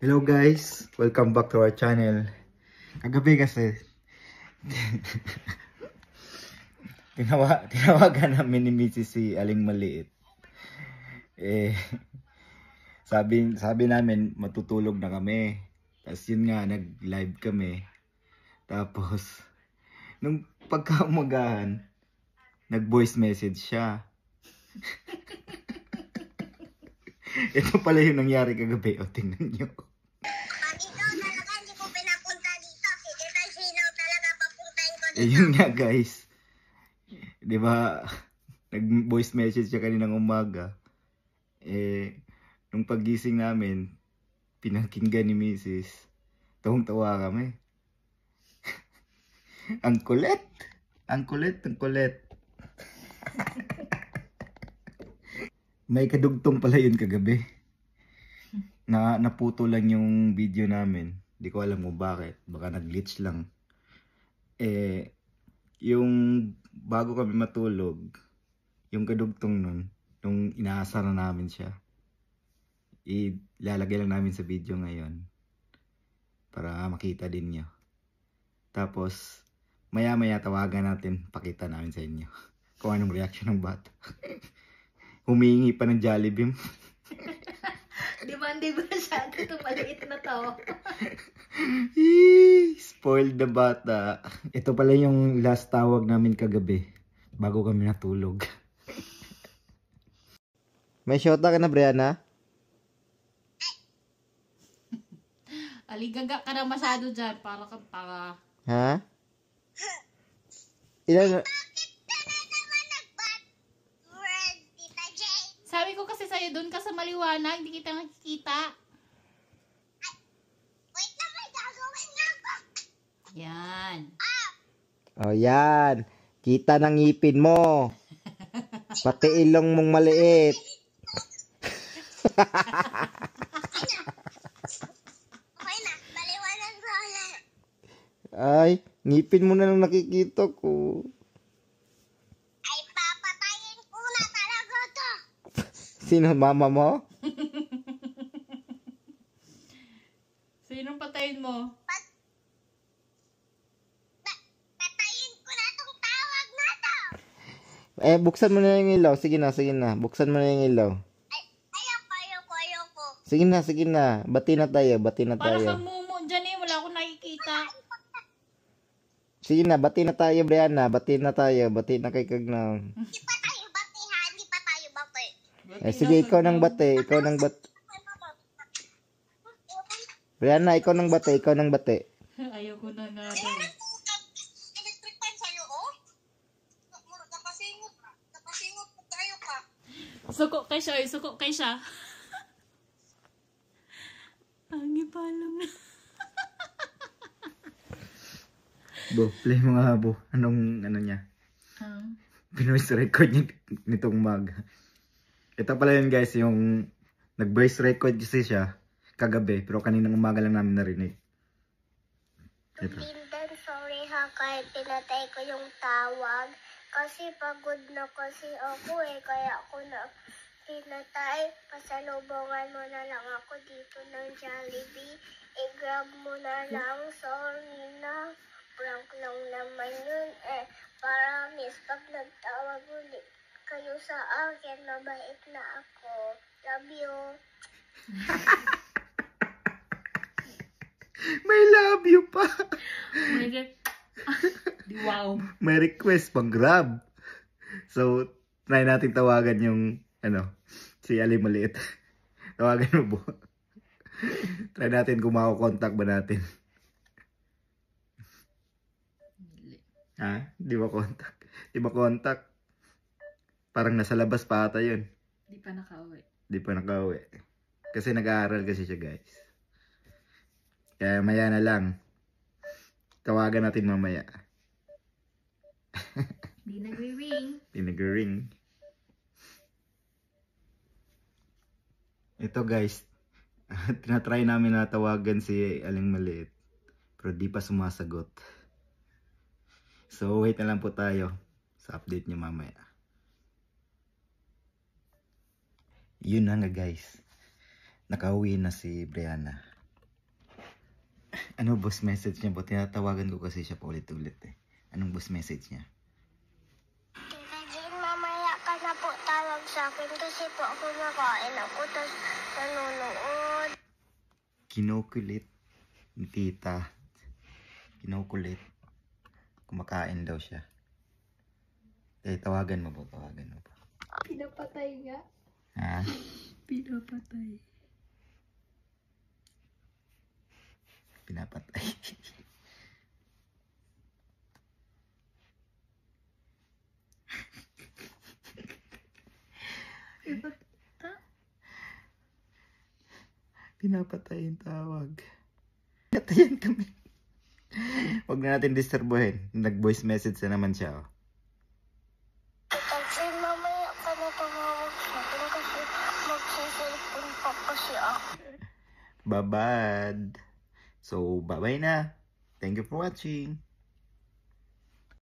Hello guys, welcome back to our channel. Kagabi kasi tinawagan namin ni Mrs. si Aling Maliit. Eh sabi namin matutulog na kami. Tapos yun nga nag-live kami. Tapos nung pagkaumagahan, nag-voice message siya. Ito pala yung nangyari kagabi. O tingnan nyo. Yun nga guys, di ba nag-voice message siya kaninang umaga. Nung paggising namin, pinakinggan ni Mrs. Tawang-tawa kami. Ang kulit! Ang kulit! Ang kulit! May kadugtong pala yun kagabi. Naputo lang yung video namin. Di ko alam kung bakit. Baka nag-glitch lang. Yung bago kami matulog, yung kadugtong nun, nung inaasar na namin siya, ilalagay lang namin sa video ngayon para makita din nyo. Tapos maya maya tawagan natin, pakita namin sa inyo kung anong reaction ng bata. Humihingi pa ng Jollibee. Demanding ba siya? Ito maliit na to. Spoiled na bata. Ito pala yung last tawag namin kagabi bago kami natulog. May shota ka na, Brianna? Aligaga ka na masyado dyan. Para kang tanga. Ha? Ilan? Sabi ko kasi sa'yo, doon ka sa maliwanag. Hindi kita nakikita. Yan. Oh, yan. Kita ng ngipin mo. Pati ilong mong maliit. Ay, ngipin mo na lang nakikita ko. Ay, papatayin ko na talaga to. Sino, mama mo? Sinong patayin mo? Patayin ko na tong tawag na to. Buksan mo na yung ilaw. Sige na, sige na. Buksan mo na yung ilaw. Ayoko. Sige na. Bati na tayo, bati na Para tayo. kang mumo dyan eh. Wala akong nakikita. Sige na, bati na tayo, Brianna. Bati na tayo. Bati na kay Kagnaw. Hindi pa tayo bati ha. Hindi pa tayo bati. Sige, ikaw nang bati. Ikaw nang bati. Brianna, ikaw nang bati. Ikaw nang bati. Ayoko na nga daw. Electric fan sa'yo, oh? Kapasingot po tayo ka. Suko kay siya. Suko kay siya. Pangi pa lang na. Bo, play mo nga, Bo. Anong, ano niya? Pinoise record niya nitong umaga. Ito pala yun guys, yung nag-voice record kasi siya kagabi, pero kaninang umaga lang namin narinig. Ito. Lindan, sorry ha, kahit pinatay ko yung tawag. Kasi pagod na kasi ako eh, kaya ako na pinatay. Pasalubungan mo na lang ako dito ng Jollibee. I-grab mo na lang, sorry na. Prank lang naman yun eh. Promise, pag nagtawag ulit kayo sa akin, mabait na ako. Love you. May love you pa! Wow. May request pang grab. So, try natin tawagan yung, si Aling Maliit. Tawagan mo, Bo. Try natin kung makakontakt ba natin. Ha? Di ba contact? Di ba contact? Parang nasa labas pa ata yun. Di pa nakauwi. Di pa nakauwi. Kasi nag-aaral kasi siya guys. Kaya maya na lang. Tawagan natin mamaya. Di nagre-ring. Di nag-ring. Ito guys. Tinatry namin na tawagan si Aling Maliit. Pero di pa sumasagot. So wait na lang po tayo sa update niyo mamaya. Yun na nga guys. Nakauwi na si Brianna. Ano boss message niya po? Tinatawagan ko kasi siya paulit-ulit eh. Anong boss message niya? Tita Jane, mamaya ka na po tawag sa akin kasi po ako nakain ako tapos nanonood. Kinukulit ni tita. Kinukulit. Kumakain daw siya. Eh, tawagan mo po. Pinapatay nga. Ha? Pinapatay. Pinapatay. Pinapatay yung tawag. Pinatayan kami. Huwag na natin disturbuhin. Nag-voice message na naman siya. Oh. Tita Jane, mamaya ka na tumawag sa akin kasi magsiselfon pa kasi ako. Babad. So, bye-bye na. Thank you for watching.